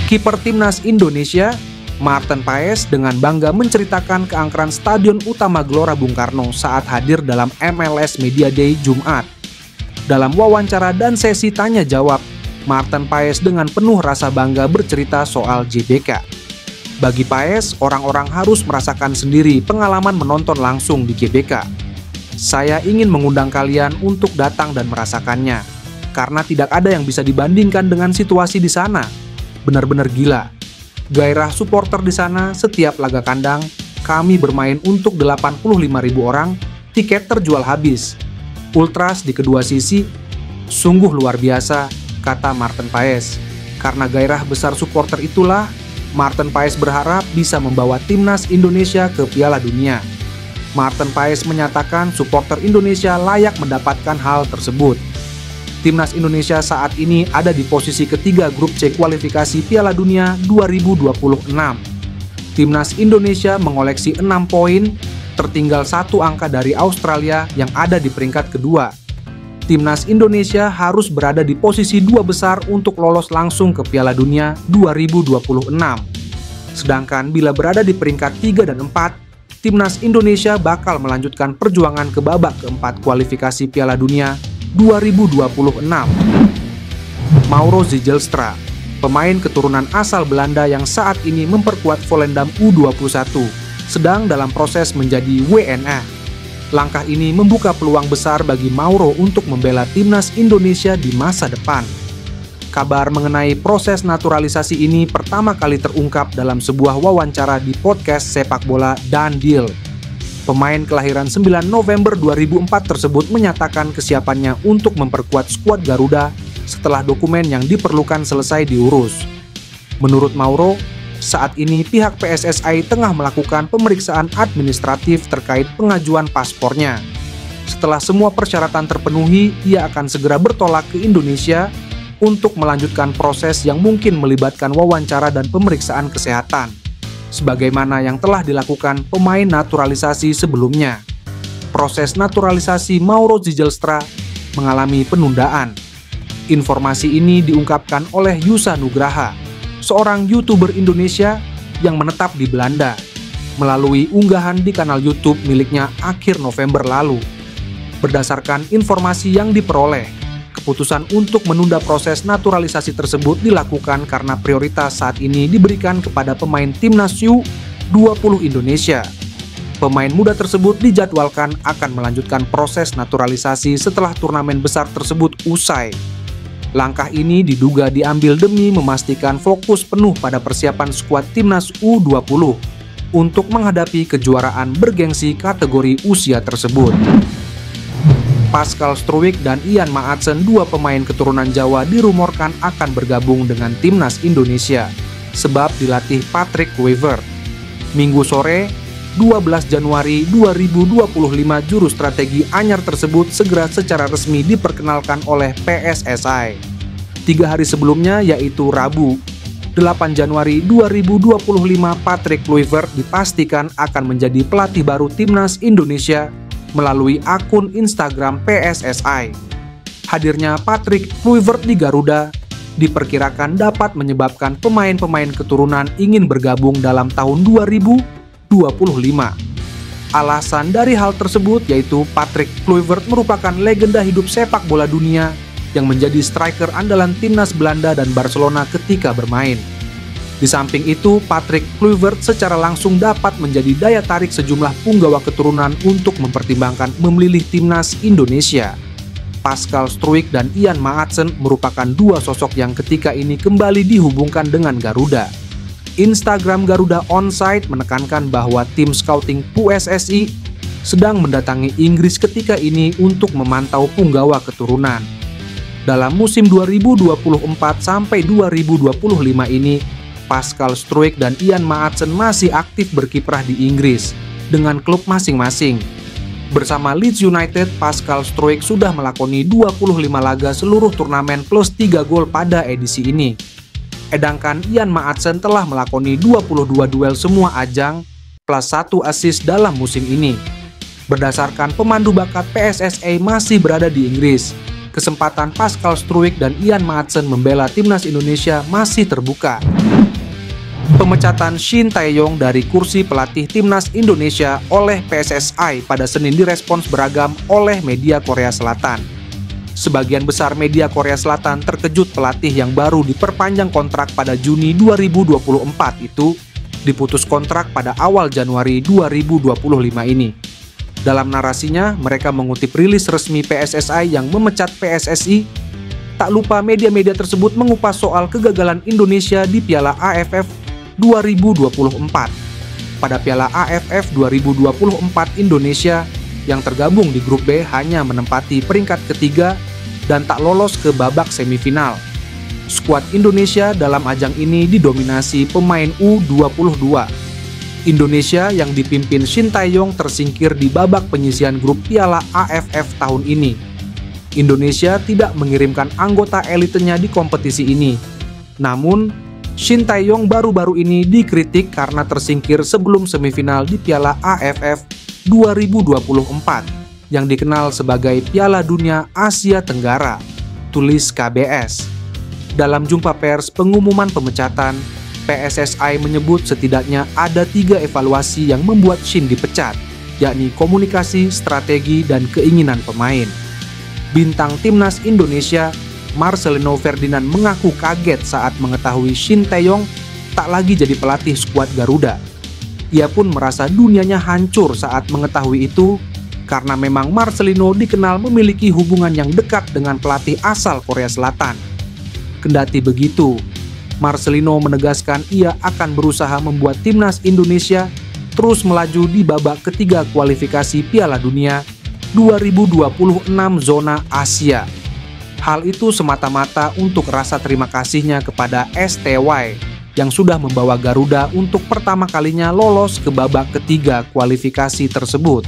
Kiper timnas Indonesia, Maarten Paes dengan bangga menceritakan keangkeran Stadion Utama Gelora Bung Karno saat hadir dalam MLS Media Day Jumat. Dalam wawancara dan sesi tanya jawab, Maarten Paes dengan penuh rasa bangga bercerita soal JBK. Bagi Paes, orang-orang harus merasakan sendiri pengalaman menonton langsung di GBK. Saya ingin mengundang kalian untuk datang dan merasakannya, karena tidak ada yang bisa dibandingkan dengan situasi di sana. Benar-benar gila. Gairah supporter di sana setiap laga kandang, kami bermain untuk 85.000 orang, tiket terjual habis. Ultras di kedua sisi, sungguh luar biasa, kata Maarten Paes. Karena gairah besar supporter itulah, Maarten Paes berharap bisa membawa timnas Indonesia ke Piala Dunia. Maarten Paes menyatakan supporter Indonesia layak mendapatkan hal tersebut. Timnas Indonesia saat ini ada di posisi ketiga grup C kualifikasi Piala Dunia 2026. Timnas Indonesia mengoleksi 6 poin, tertinggal 1 angka dari Australia yang ada di peringkat kedua. Timnas Indonesia harus berada di posisi 2 besar untuk lolos langsung ke Piala Dunia 2026. Sedangkan bila berada di peringkat 3 dan 4, Timnas Indonesia bakal melanjutkan perjuangan ke babak keempat kualifikasi Piala Dunia 2026. Mauro Zijlstra, pemain keturunan asal Belanda yang saat ini memperkuat Volendam U21, sedang dalam proses menjadi WNA. Langkah ini membuka peluang besar bagi Mauro untuk membela timnas Indonesia di masa depan. Kabar mengenai proses naturalisasi ini pertama kali terungkap dalam sebuah wawancara di podcast sepak bola Dan Deal. Pemain kelahiran 9 November 2004 tersebut menyatakan kesiapannya untuk memperkuat skuad Garuda setelah dokumen yang diperlukan selesai diurus. Menurut Mauro, saat ini pihak PSSI tengah melakukan pemeriksaan administratif terkait pengajuan paspornya. Setelah semua persyaratan terpenuhi, ia akan segera bertolak ke Indonesia untuk melanjutkan proses yang mungkin melibatkan wawancara dan pemeriksaan kesehatan, sebagaimana yang telah dilakukan pemain naturalisasi sebelumnya. Proses naturalisasi Mauro Zijlstra mengalami penundaan. Informasi ini diungkapkan oleh Yusa Nugraha, seorang YouTuber Indonesia yang menetap di Belanda, melalui unggahan di kanal YouTube miliknya akhir November lalu. Berdasarkan informasi yang diperoleh, keputusan untuk menunda proses naturalisasi tersebut dilakukan karena prioritas saat ini diberikan kepada pemain timnas U20 Indonesia. Pemain muda tersebut dijadwalkan akan melanjutkan proses naturalisasi setelah turnamen besar tersebut usai. Langkah ini diduga diambil demi memastikan fokus penuh pada persiapan skuad timnas U20 untuk menghadapi kejuaraan bergengsi kategori usia tersebut. Pascal Struijk dan Ian Maatsen, 2 pemain keturunan Jawa, dirumorkan akan bergabung dengan timnas Indonesia sebab dilatih Patrick Kluivert. Minggu sore, 12 Januari 2025, juru strategi anyar tersebut segera secara resmi diperkenalkan oleh PSSI. 3 hari sebelumnya, yaitu Rabu, 8 Januari 2025, Patrick Kluivert dipastikan akan menjadi pelatih baru timnas Indonesia melalui akun Instagram PSSI. Hadirnya Patrick Kluivert di Garuda diperkirakan dapat menyebabkan pemain-pemain keturunan ingin bergabung dalam tahun 2025. Alasan dari hal tersebut yaitu Patrick Kluivert merupakan legenda hidup sepak bola dunia yang menjadi striker andalan timnas Belanda dan Barcelona ketika bermain. Di samping itu, Patrick Kluivert secara langsung dapat menjadi daya tarik sejumlah punggawa keturunan untuk mempertimbangkan memilih timnas Indonesia. Pascal Struijk dan Ian Maatsen merupakan 2 sosok yang ketika ini kembali dihubungkan dengan Garuda. Instagram Garuda Onsite menekankan bahwa tim scouting PSSI sedang mendatangi Inggris ketika ini untuk memantau punggawa keturunan. Dalam musim 2024 sampai 2025 ini, Pascal Struijk dan Ian Maatsen masih aktif berkiprah di Inggris dengan klub masing-masing. Bersama Leeds United, Pascal Struijk sudah melakoni 25 laga seluruh turnamen plus 3 gol pada edisi ini. Sedangkan Ian Maatsen telah melakoni 22 duel semua ajang plus 1 assist dalam musim ini. Berdasarkan pemandu bakat PSSI masih berada di Inggris, kesempatan Pascal Struijk dan Ian Maatsen membela timnas Indonesia masih terbuka. Pemecatan Shin Tae-yong dari kursi pelatih timnas Indonesia oleh PSSI pada Senin direspons beragam oleh media Korea Selatan. Sebagian besar media Korea Selatan terkejut pelatih yang baru diperpanjang kontrak pada Juni 2024 itu diputus kontrak pada awal Januari 2025 ini. Dalam narasinya, mereka mengutip rilis resmi PSSI yang memecat PSSI. Tak lupa media-media tersebut mengupas soal kegagalan Indonesia di Piala AFF 2024. Pada Piala AFF 2024, Indonesia yang tergabung di grup B hanya menempati peringkat ketiga dan tak lolos ke babak semifinal. Skuad Indonesia dalam ajang ini didominasi pemain U22. Indonesia yang dipimpin Shin Tae-yong tersingkir di babak penyisihan grup Piala AFF tahun ini. Indonesia tidak mengirimkan anggota elitenya di kompetisi ini. Namun, Shin Tae-yong baru-baru ini dikritik karena tersingkir sebelum semifinal di Piala AFF 2024 yang dikenal sebagai Piala Dunia Asia Tenggara, tulis KBS. Dalam jumpa pers pengumuman pemecatan, PSSI menyebut setidaknya ada 3 evaluasi yang membuat Shin dipecat, yakni komunikasi, strategi, dan keinginan pemain. Bintang timnas Indonesia Marcelino Ferdinand mengaku kaget saat mengetahui Shin Tae-yong tak lagi jadi pelatih skuad Garuda. Ia pun merasa dunianya hancur saat mengetahui itu karena memang Marcelino dikenal memiliki hubungan yang dekat dengan pelatih asal Korea Selatan. Kendati begitu, Marcelino menegaskan ia akan berusaha membuat timnas Indonesia terus melaju di babak ketiga kualifikasi Piala Dunia 2026 zona Asia. Hal itu semata-mata untuk rasa terima kasihnya kepada STY yang sudah membawa Garuda untuk pertama kalinya lolos ke babak ketiga kualifikasi tersebut.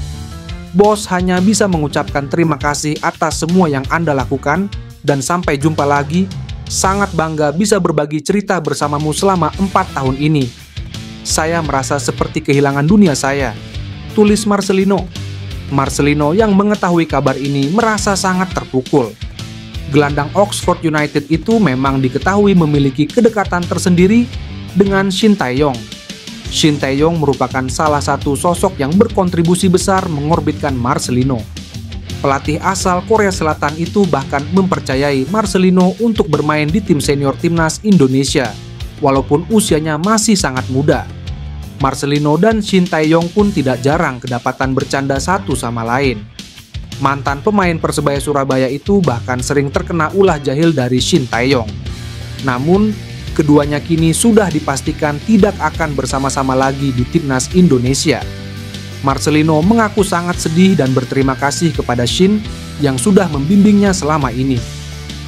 Bos hanya bisa mengucapkan terima kasih atas semua yang Anda lakukan dan sampai jumpa lagi. Sangat bangga bisa berbagi cerita bersamamu selama 4 tahun ini. Saya merasa seperti kehilangan dunia saya, tulis Marcelino. Marcelino yang mengetahui kabar ini merasa sangat terpukul. Gelandang Oxford United itu memang diketahui memiliki kedekatan tersendiri dengan Shin Tae-yong. Shin Tae-yong merupakan salah satu sosok yang berkontribusi besar mengorbitkan Marcelino. Pelatih asal Korea Selatan itu bahkan mempercayai Marcelino untuk bermain di tim senior timnas Indonesia, walaupun usianya masih sangat muda. Marcelino dan Shin Tae-yong pun tidak jarang kedapatan bercanda satu sama lain. Mantan pemain Persebaya Surabaya itu bahkan sering terkena ulah jahil dari Shin Tae-yong. Namun, keduanya kini sudah dipastikan tidak akan bersama-sama lagi di timnas Indonesia. Marcelino mengaku sangat sedih dan berterima kasih kepada Shin yang sudah membimbingnya selama ini.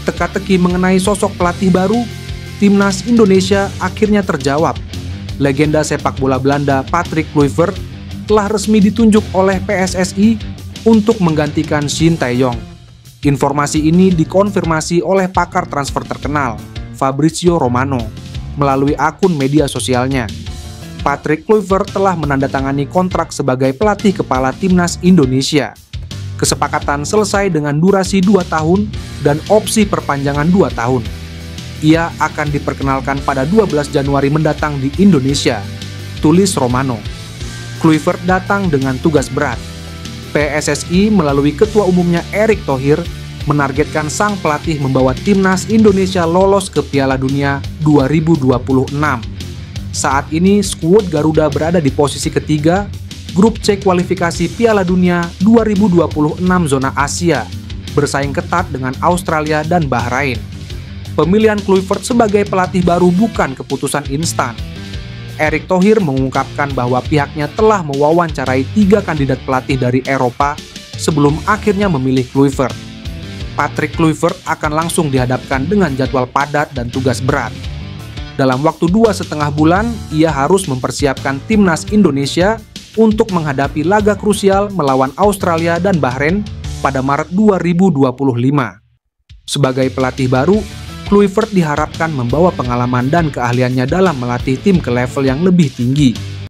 Teka-teki mengenai sosok pelatih baru, timnas Indonesia akhirnya terjawab. Legenda sepak bola Belanda Patrick Kluivert telah resmi ditunjuk oleh PSSI untuk menggantikan Shin Tae-yong. Informasi ini dikonfirmasi oleh pakar transfer terkenal, Fabrizio Romano, melalui akun media sosialnya. Patrick Kluivert telah menandatangani kontrak sebagai pelatih kepala timnas Indonesia. Kesepakatan selesai dengan durasi 2 tahun dan opsi perpanjangan 2 tahun. Ia akan diperkenalkan pada 12 Januari mendatang di Indonesia, tulis Romano. Kluivert datang dengan tugas berat. PSSI melalui ketua umumnya Erick Thohir menargetkan sang pelatih membawa timnas Indonesia lolos ke Piala Dunia 2026. Saat ini skuad Garuda berada di posisi ketiga grup C kualifikasi Piala Dunia 2026 zona Asia, bersaing ketat dengan Australia dan Bahrain. Pemilihan Kluivert sebagai pelatih baru bukan keputusan instan. Erick Thohir mengungkapkan bahwa pihaknya telah mewawancarai 3 kandidat pelatih dari Eropa sebelum akhirnya memilih Kluivert. Patrick Kluivert akan langsung dihadapkan dengan jadwal padat dan tugas berat. Dalam waktu 2,5 bulan, ia harus mempersiapkan timnas Indonesia untuk menghadapi laga krusial melawan Australia dan Bahrain pada Maret 2025. Sebagai pelatih baru, Kluivert diharapkan membawa pengalaman dan keahliannya dalam melatih tim ke level yang lebih tinggi.